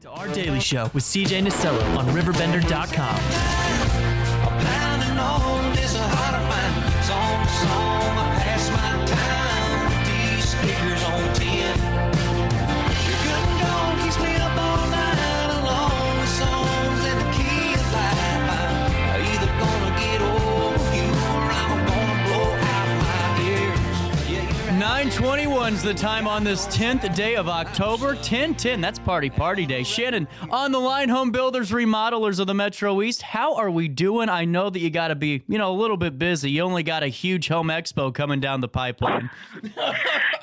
To our daily show with Shannon Stelling on RiverBender.com. A pounding on is a heart of mine. Song to song, I pass my time with these speakers on 10. Your good and gone keeps me up all night along with songs and the key of life. I'm either gonna get over you or I'm gonna blow out my ears. Yeah, you're right. 9:21's the time on this 10th day of October. 10/10, that's party day. Shannon, on the line, home builders, remodelers of the Metro East. How are we doing? I know that you got to be, a little bit busy. You only got a huge home expo coming down the pipeline.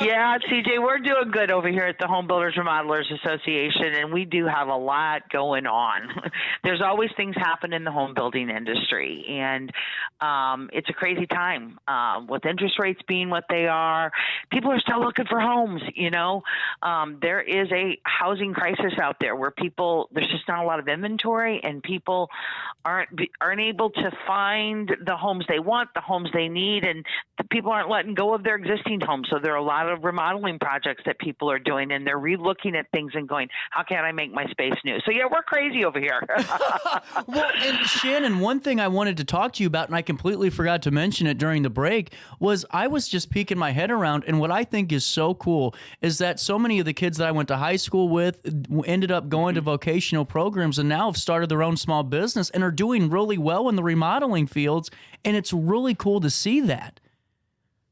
Yeah, CJ, we're doing good over here at the Home Builders Remodelers Association, and we do have a lot going on. There's always things happen in the home building industry, and it's a crazy time. With interest rates being what they are, people are still looking for homes, There is a housing crisis out there where there's just not a lot of inventory, and people aren't able to find the homes they want, the homes they need, and the people aren't letting go of their existing homes. So there are a lot of remodeling projects that people are doing, and they're re-looking at things and going, how can I make my space new? So yeah, we're crazy over here. Well, and Shannon, one thing I wanted to talk to you about, and I completely forgot to mention it during the break, was I was just peeking my head around, and what I think is so cool is that so many of the kids that I went to high school with ended up going to vocational programs and now have started their own small business and are doing really well in the remodeling fields, and it's really cool to see that.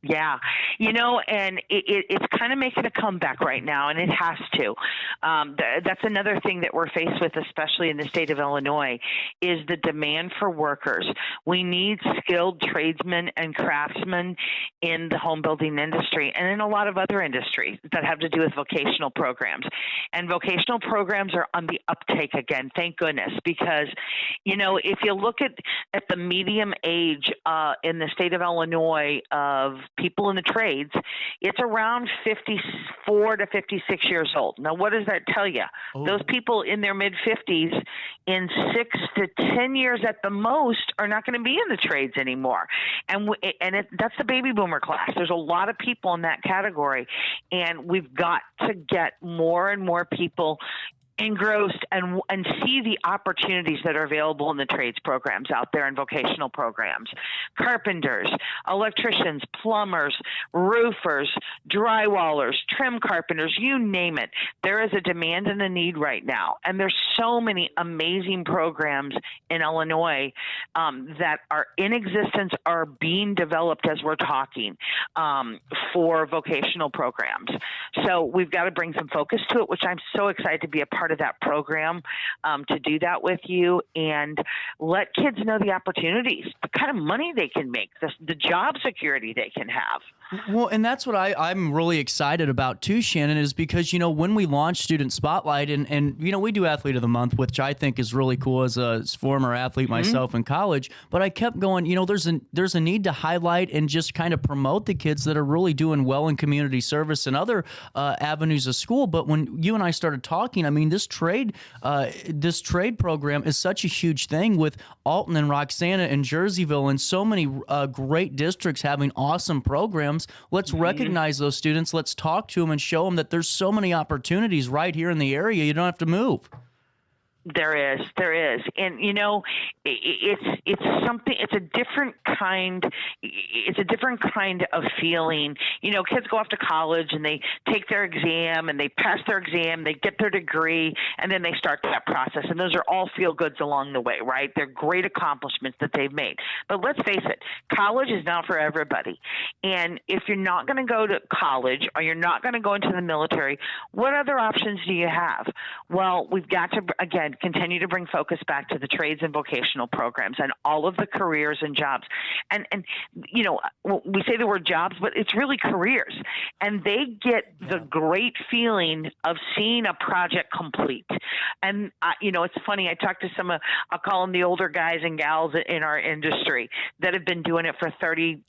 Yeah, and it's kind of making a comeback right now, and it has to. That's another thing that we're faced with, especially in the state of Illinois, is the demand for workers. We need skilled tradesmen and craftsmen in the home building industry and in a lot of other industries that have to do with vocational programs. And vocational programs are on the uptake again, thank goodness, because, if you look at the medium age in the state of Illinois of people in the trades, it's around 54 to 56 years old. Now, what does that tell you? Oh. Those people in their mid-50s, in 6 to 10 years at the most, are not going to be in the trades anymore. And that's the baby boomer class. There's a lot of people in that category, and we've got to get more and more people engrossed and see the opportunities that are available in the trades programs out there in vocational programs. Carpenters, electricians, plumbers, roofers, drywallers, trim carpenters, you name it. There is a demand and a need right now. And there's so many amazing programs in Illinois that are in existence, are being developed as we're talking for vocational programs. So we've got to bring some focus to it, which I'm so excited to be a part of that program to do that with you and let kids know the opportunities, the kind of money they can make, the job security they can have. Well, and that's what I'm really excited about too, Shannon, is because, when we launched Student Spotlight and we do Athlete of the Month, which I think is really cool as a former athlete myself in college, but I kept going, there's a need to highlight and just kind of promote the kids that are really doing well in community service and other avenues of school. But when you and I started talking, this trade program is such a huge thing with Alton and Roxana and Jerseyville and so many great districts having awesome programs. Let's recognize those students. Let's talk to them and show them that there's so many opportunities right here in the area. You don't have to move. There is. And, it's something, it's a different kind of feeling. Kids go off to college and they take their exam and they pass their exam, they get their degree, and then they start that process. And those are all feel goods along the way, right? They're great accomplishments that they've made. But let's face it, college is not for everybody. And if you're not going to go to college or you're not going to go into the military, what other options do you have? Well, we've got to, again, continue to bring focus back to the trades and vocational programs and all of the careers and jobs. And we say the word jobs, but it's really careers. And they get the great feeling of seeing a project complete. And, it's funny. I talked to I'll call them the older guys and gals in our industry that have been doing it for 30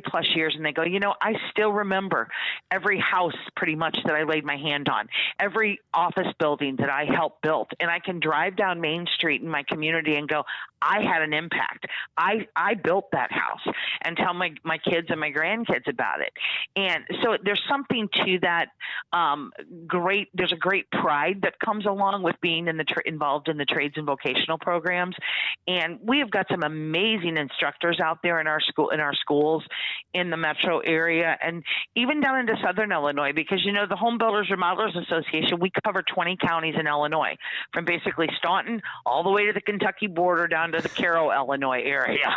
plus years. And they go, I still remember every house pretty much that I laid my hand on, every office building that I helped build. And I can can drive down Main Street in my community and go, I had an impact. I built that house, and tell my kids and my grandkids about it. And so there's something to that there's a great pride that comes along with being involved in the trades and vocational programs. And we have got some amazing instructors out there in our schools in the metro area, and even down into Southern Illinois, because, you know, the Home Builders Remodelers Association, we cover 20 counties in Illinois, from basically Staunton all the way to the Kentucky border down to the Cairo, Illinois area.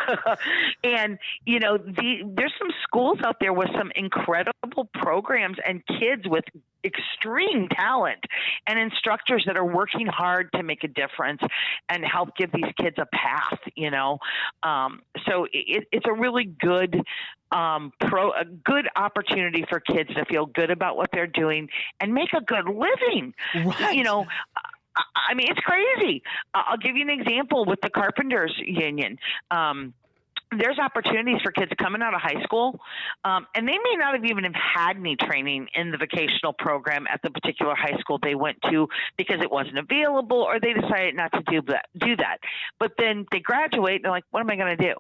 And, you know, there's some schools out there with some incredible programs and kids with extreme talent and instructors that are working hard to make a difference and help give these kids a path, you know. So it's a really good a good opportunity for kids to feel good about what they're doing and make a good living. Right. You know, I mean, it's crazy. I'll give you an example with the Carpenters Union. There's opportunities for kids coming out of high school, and they may not have even had any training in the vocational program at the particular high school they went to because it wasn't available, or they decided not to do that. But then they graduate, and they're like, what am I going to do?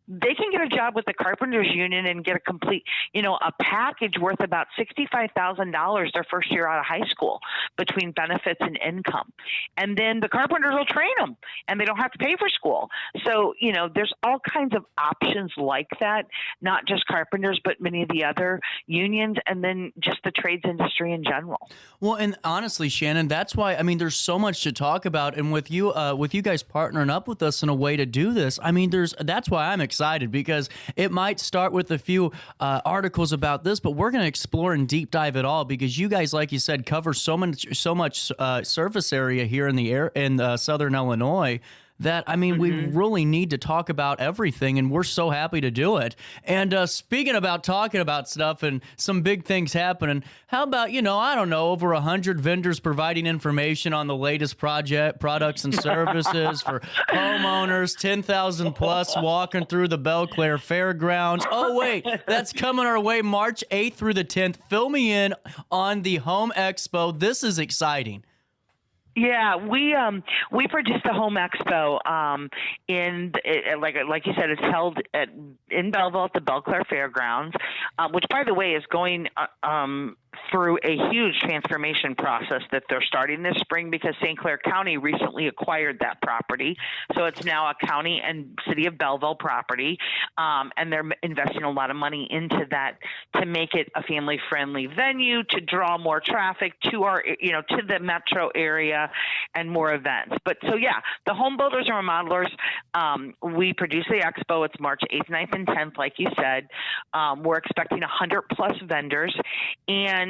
They can get a job with the Carpenters Union and get a complete, you know, a package worth about $65,000 their first year out of high school between benefits and income. And then the carpenters will train them, and they don't have to pay for school. So, you know, there's all kinds of options like that, not just carpenters, but many of the other unions, and then just the trades industry in general. Well, and honestly, Shannon, that's why, I mean, there's so much to talk about. And with you guys partnering up with us in a way to do this, I mean, that's why I'm excited, because it might start with a few articles about this, but we're going to explore and deep dive it all, because you guys, like you said, cover so much surface area here in Southern Illinois, that, I mean, we really need to talk about everything, and we're so happy to do it. And speaking about talking about stuff and some big things happening, how about, you know, I don't know, over 100 vendors providing information on the latest products and services for homeowners, 10,000 plus walking through the Belle Claire Fairgrounds. Oh, wait, that's coming our way March 8th through the 10th. Fill me in on the Home Expo. This is exciting. Yeah, we produced the Home Expo like you said, it's held in Belleville at the Belle Claire Fairgrounds, which, by the way, is going through a huge transformation process that they're starting this spring, because St. Clair County recently acquired that property. So it's now a county and city of Belleville property, and they're investing a lot of money into that to make it a family-friendly venue, to draw more traffic to our, you know, to the metro area and more events. But so, yeah, the Home Builders and Remodelers, we produce the Expo. It's March 8th, 9th, and 10th, like you said. We're expecting 100 plus vendors, and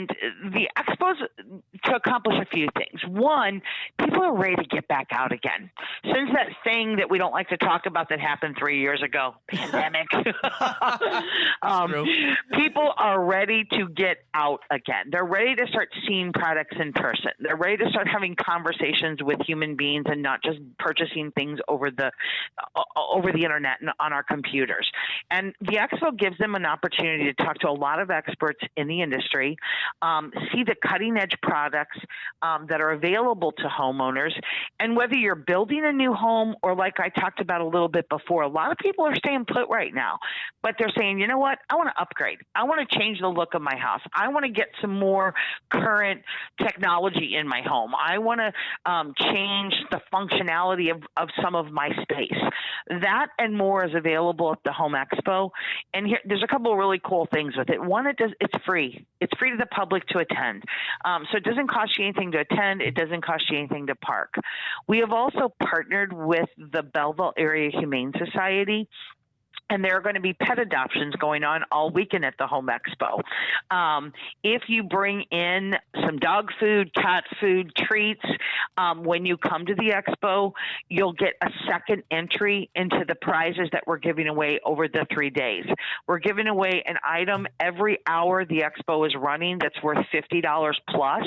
the Expo's to accomplish a few things. One, people are ready to get back out again. Since that thing that we don't like to talk about that happened 3 years ago, pandemic, people are ready to get out again. They're ready to start seeing products in person. They're ready to start having conversations with human beings and not just purchasing things over the internet and on our computers. And the Expo gives them an opportunity to talk to a lot of experts in the industry, see the cutting edge products that are available to homeowners. And whether you're building a new home, or like I talked about a little bit before, a lot of people are staying put right now, but they're saying, you know what, I want to upgrade. I want to change the look of my house. I want to get some more current technology in my home. I want to change the functionality of some of my space. That and more is available at the Home Expo. And here, there's a couple of really cool things with it. One, it's free. It's free to the public to attend. So it doesn't cost you anything to attend. It doesn't cost you anything to park. We have also partnered with the Belleville Area Humane Society, and there are going to be pet adoptions going on all weekend at the Home Expo. If you bring in some dog food, cat food, treats, when you come to the Expo, you'll get a second entry into the prizes that we're giving away over the 3 days. We're giving away an item every hour the Expo is running that's worth $50 plus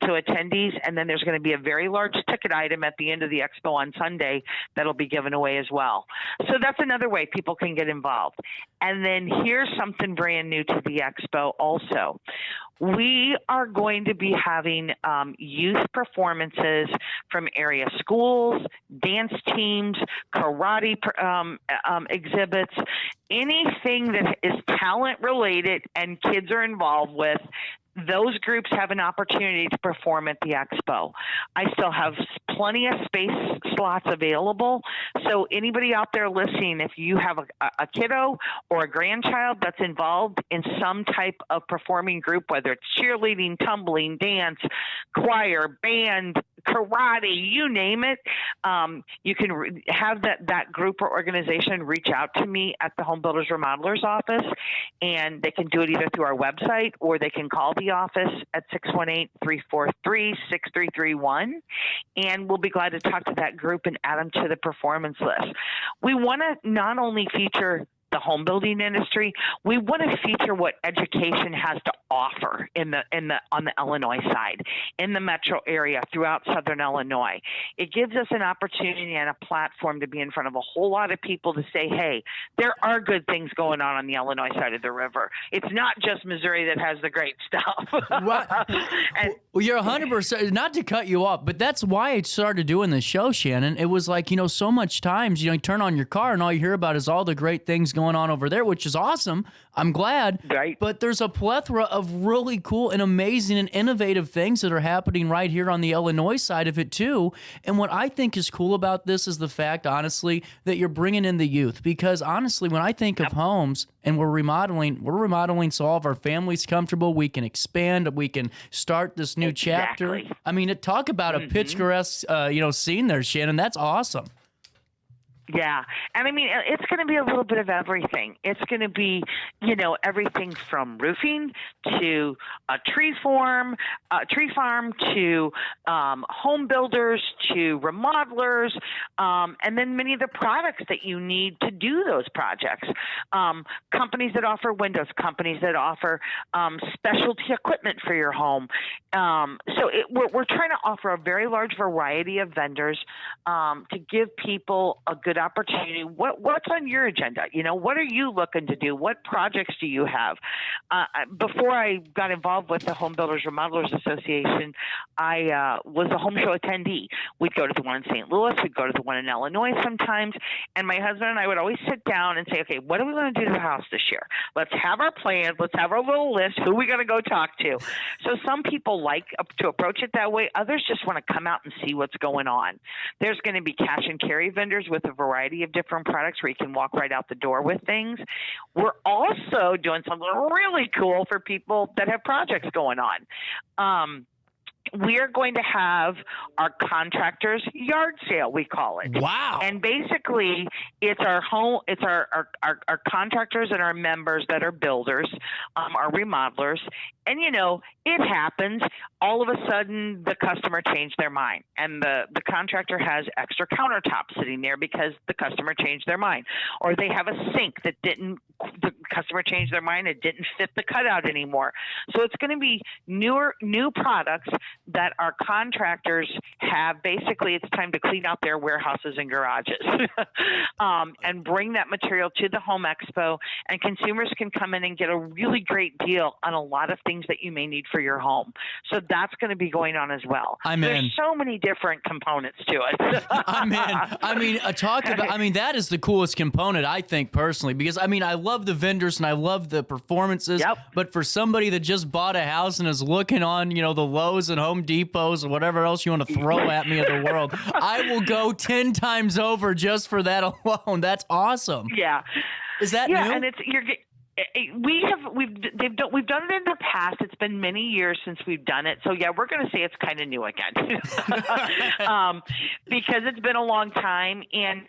to attendees, and then there's going to be a very large ticket item at the end of the Expo on Sunday that'll be given away as well. So that's another way people can get involved. And then here's something brand new to the Expo also. We are going to be having youth performances from area schools, dance teams, karate exhibits, anything that is talent related and kids are involved with. Those groups have an opportunity to perform at the Expo. I still have plenty of space slots available. So anybody out there listening, if you have a kiddo or a grandchild that's involved in some type of performing group, whether it's cheerleading, tumbling, dance, choir, band, karate, you name it, you can have that group or organization reach out to me at the Home Builders Remodelers office, and they can do it either through our website or they can call the office at 618-343-6331, and we'll be glad to talk to that group and add them to the performance list. We want to not only feature the home building industry, we want to feature what education has to offer on the Illinois side, in the metro area, throughout Southern Illinois. It gives us an opportunity and a platform to be in front of a whole lot of people to say, hey, there are good things going on the Illinois side of the river. It's not just Missouri that has the great stuff. Well, you're 100%, not to cut you off, but that's why I started doing this show, Shannon. It was like, so much times, you turn on your car and all you hear about is all the great things going on over there, which is awesome. I'm glad. Right. But there's a plethora of really cool and amazing and innovative things that are happening right here on the Illinois side of it too. And what I think is cool about this is the fact, honestly, that you're bringing in the youth. Because honestly, when I think of homes and we're remodeling so all of our family's comfortable, we can expand, we can start this new chapter. I mean, talk about a picturesque, scene there, Shannon. That's awesome. Yeah. And I mean, it's going to be a little bit of everything. It's going to be, everything from roofing to a tree farm to home builders to remodelers, and then many of the products that you need to do those projects. Companies that offer windows, companies that offer specialty equipment for your home. We're trying to offer a very large variety of vendors to give people a good opportunity. What's on your agenda? What are you looking to do? What projects do you have? Before I got involved with the Home Builders Remodelers Association, I was a home show attendee. We'd go to the one in St. Louis. We'd go to the one in Illinois sometimes. And my husband and I would always sit down and say, okay, what are we going to do to the house this year? Let's have our plans. Let's have our little list. Who are we going to go talk to? So some people like to approach it that way. Others just want to come out and see what's going on. There's going to be cash and carry vendors with a variety of different products where you can walk right out the door with things. We're also doing something really cool for people that have projects going on. We are going to have our contractors yard sale, we call it. Wow. And basically it's our contractors and our members that are builders, our remodelers. And it happens. All of a sudden the customer changed their mind and the contractor has extra countertops sitting there because the customer changed their mind. Or they have a sink that the customer changed their mind, it didn't fit the cutout anymore. So it's going to be new products that our contractors have. Basically, it's time to clean out their warehouses and garages and bring that material to the Home Expo, and consumers can come in and get a really great deal on a lot of things that you may need for your home. So that's going to be going on as well. There's so many different components to it. I'm in. That is the coolest component, I think, personally, because I love the vendors and I love the performances. Yep. But for somebody that just bought a house and is looking on, the Lowe's and Home Depots or whatever else you want to throw at me in the world, I will go 10 times over just for that alone. That's awesome. Yeah. Is that new? And we've done it in the past. It's been many years since we've done it. So yeah, we're going to say it's kind of new again because it's been a long time. And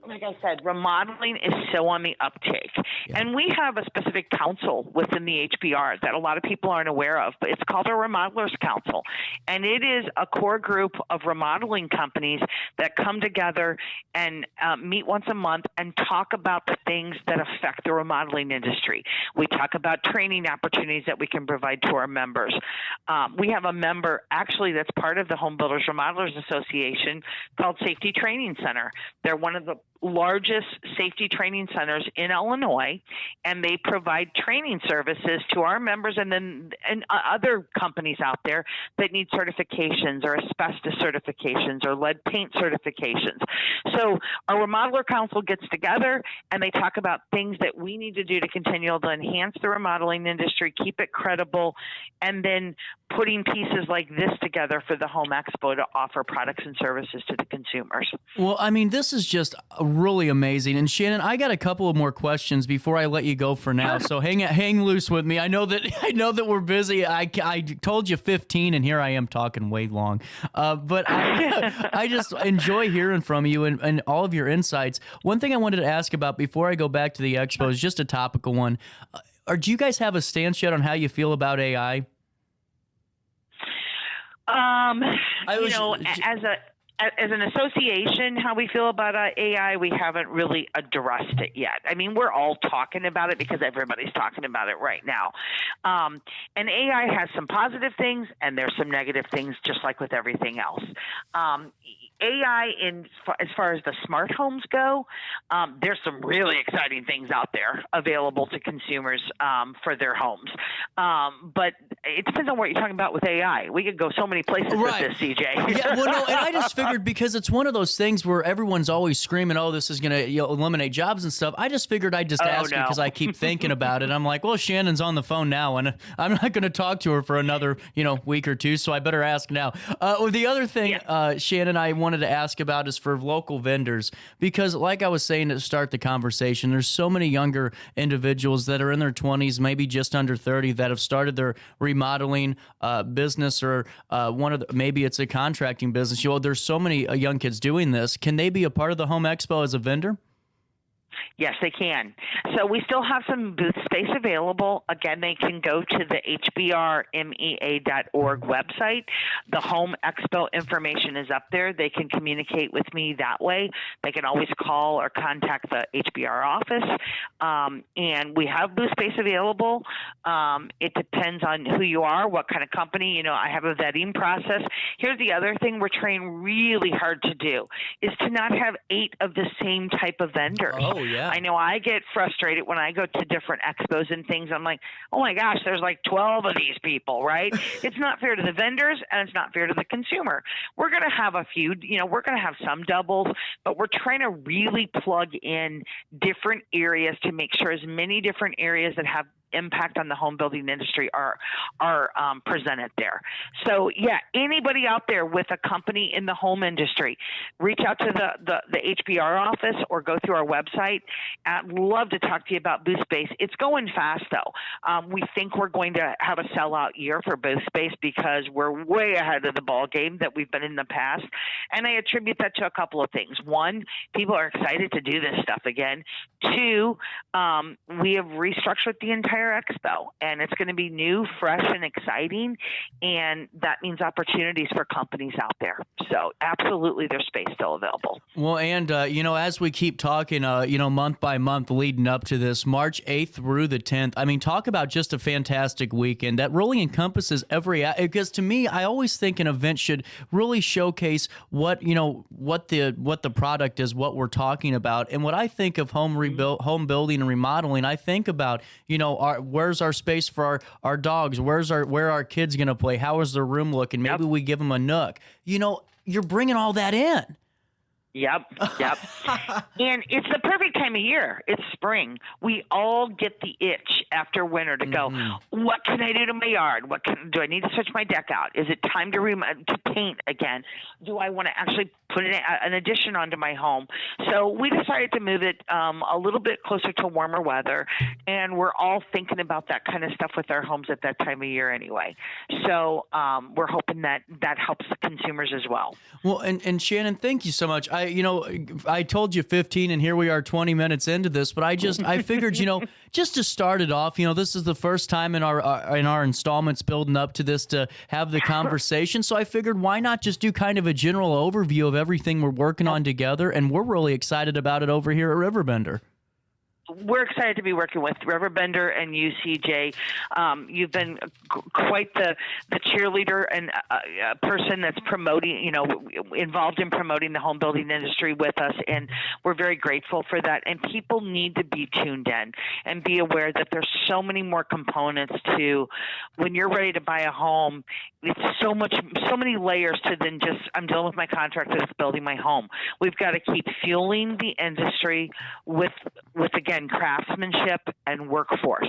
like I said, remodeling is so on the uptake. Yeah. And we have a specific council within the HBR that a lot of people aren't aware of, but it's called our Remodelers Council. And it is a core group of remodeling companies that come together and meet once a month and talk about the things that affect the remodeling industry. We talk about training opportunities that we can provide to our members. We have a member actually that's part of the Home Builders Remodelers Association called Safety Training Center. They're one of the largest safety training centers in Illinois, and they provide training services to our members and other companies out there that need certifications or asbestos certifications or lead paint certifications. So our Remodeler Council gets together and they talk about things that we need to do to continue to enhance the remodeling industry, keep it credible, and then putting pieces like this together for the Home Expo to offer products and services to the consumers. Well, I mean, this is just really amazing. And Shannon, I got a couple of more questions before I let you go for now. So hang loose with me. I know that we're busy. I told you 15, and here I am talking way long. But I just enjoy hearing from you and all of your insights. One thing I wanted to ask about before I go back to the expo is just a topical one. Do you guys have a stance yet on how you feel about AI? As an association, how we feel about AI, we haven't really addressed it yet. I mean, we're all talking about it because everybody's talking about it right now. And AI has some positive things and there's some negative things, just like with everything else. AI, as far as the smart homes go, there's some really exciting things out there available to consumers for their homes. But it depends on what you're talking about with AI. We could go so many places with this, CJ. Yeah, well, no, and I just figured because it's one of those things where everyone's always screaming, "Oh, this is going to eliminate jobs and stuff." I just figured I'd just ask you because I keep thinking about it. I'm like, well, Shannon's on the phone now, and I'm not going to talk to her for another week or two, so I better ask now. The other thing, Shannon, I wanted to ask about is for local vendors, because like I was saying to start the conversation, there's so many younger individuals that are in their 20s, maybe just under 30, that have started their remodeling business or maybe it's a contracting business. There's so many young kids doing this. Can they be a part of the Home Expo as a vendor? Yes, they can. So we still have some booth space available. Again, they can go to the hbrmea.org website. The Home Expo information is up there. They can communicate with me that way. They can always call or contact the HBR office. And we have booth space available. It depends on who you are, what kind of company. I have a vetting process. Here's the other thing we're trying really hard to do is to not have 8 of the same type of vendors. Oh, yeah. I know I get frustrated when I go to different expos and things. I'm like, oh my gosh, there's like 12 of these people, right? It's not fair to the vendors and it's not fair to the consumer. We're going to have a few, we're going to have some doubles, but we're trying to really plug in different areas to make sure as many different areas that have impact on the home building industry are presented there. So yeah, anybody out there with a company in the home industry, reach out to the HBR office or go through our website. I'd love to talk to you about booth space. It's going fast though. We think we're going to have a sellout year for booth space because we're way ahead of the ball game that we've been in the past. And I attribute that to a couple of things. One, people are excited to do this stuff again. Two, we have restructured the entire expo and it's going to be new, fresh, and exciting, and that means opportunities for companies out there. So absolutely there's space still available. Well, and as we keep talking month by month leading up to this March 8th through the 10th, I mean, talk about just a fantastic weekend that really encompasses because to me, I always think an event should really showcase what the product is, what we're talking about. And what I think of home building and remodeling, I think about where's our space for our dogs? Where are our kids going to play? How is their room looking? Maybe we give them a nook. You're bringing all that in. Yep. And it's the perfect time of year. It's spring. We all get the itch after winter to go, what can I do to my yard? Do I need to switch my deck out? Is it time to paint again? Do I want to actually put an addition onto my home? So we decided to move it a little bit closer to warmer weather, and we're all thinking about that kind of stuff with our homes at that time of year anyway. So we're hoping that helps the consumers as well. Well, and Shannon, thank you so much. I told you 15, and here we are 20 minutes into this, but I figured, just to start it off, this is the first time in our installments building up to this to have the conversation. So I figured, why not just do kind of a general overview of everything we're working on together, and we're really excited about it over here at RiverBender. we're excited to be working with RiverBender and UCJ. You've been quite the cheerleader and person that's promoting, involved in promoting the home building industry with us, and we're very grateful for that. And people need to be tuned in and be aware that there's so many more components to when you're ready to buy a home. It's so many layers to than just I'm dealing with my contractor that's building my home. We've got to keep fueling the industry with again craftsmanship and workforce.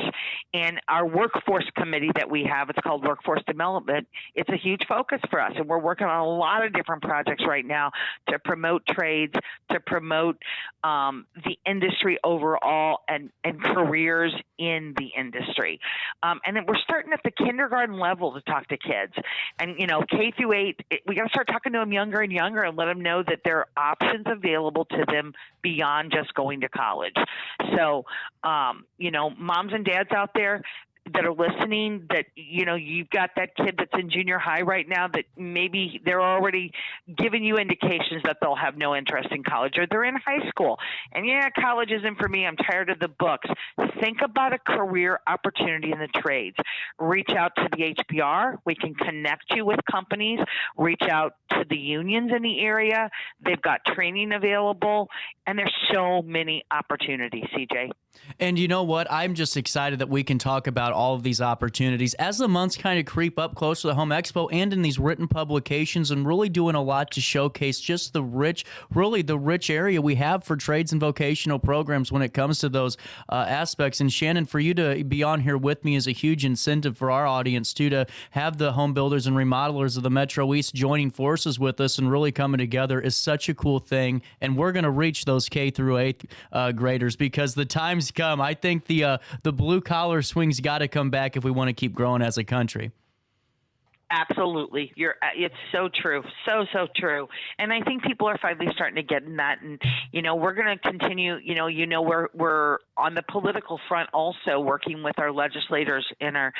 And our workforce committee that we have, it's called Workforce Development. It's a huge focus for us, and we're working on a lot of different projects right now to promote trades, to promote the industry overall, and careers in the industry. And then we're starting at the kindergarten level to talk to kids. And, K through 8, we got to start talking to them younger and younger and let them know that there are options available to them beyond just going to college. So, moms and dads out there that are listening, that, you've got that kid that's in junior high right now that maybe they're already giving you indications that they'll have no interest in college, or they're in high school and college isn't for me, I'm tired of the books. Think about a career opportunity in the trades. Reach out to the HBR. We can connect you with companies. Reach out to the unions in the area. They've got training available, and there's so many opportunities, CJ. And you know what? I'm just excited that we can talk about all of these opportunities as the months kind of creep up close to the Home Expo and in these written publications, and really doing a lot to showcase just the rich area we have for trades and vocational programs when it comes to those aspects. And Shannon, for you to be on here with me is a huge incentive for our audience too, to have the home builders and remodelers of the Metro East joining forces with us and really coming together is such a cool thing. And we're going to reach those K through 8 graders because the time's come. I think the blue collar swing's got to come back if we want to keep growing as a country. Absolutely. It's so true. So true. And I think people are finally starting to get in that. And, we're going to continue, we're on the political front also working with our legislators in our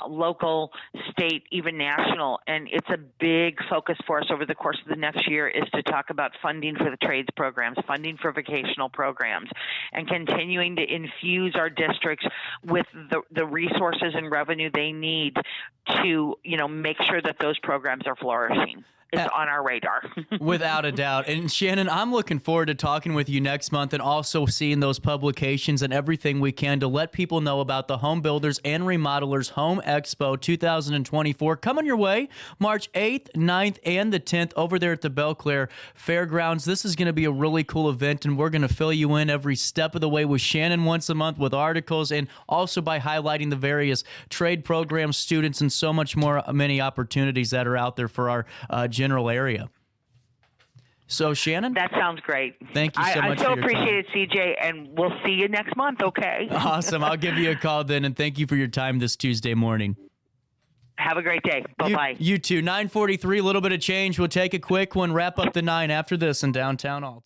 local, state, even national. And it's a big focus for us over the course of the next year is to talk about funding for the trades programs, funding for vocational programs, and continuing to infuse our districts with the resources and revenue they need to, make sure that those programs are flourishing. It's on our radar. Without a doubt. And Shannon, I'm looking forward to talking with you next month and also seeing those publications and everything we can to let people know about the Home Builders and Remodelers Home Expo 2024 coming your way March 8th, 9th, and the 10th over there at the Belclair Fairgrounds. This is going to be a really cool event, and we're going to fill you in every step of the way with Shannon once a month with articles, and also by highlighting the various trade programs, students, and so much more, many opportunities that are out there for our general area. So, Shannon? That sounds great. Thank you so much for your time. I so appreciate it, CJ, and we'll see you next month, okay? Awesome. I'll give you a call then, and thank you for your time this Tuesday morning. Have a great day. Bye-bye. You too. 9:43, a little bit of change. We'll take a quick one, wrap up the 9 after this in downtown Alton.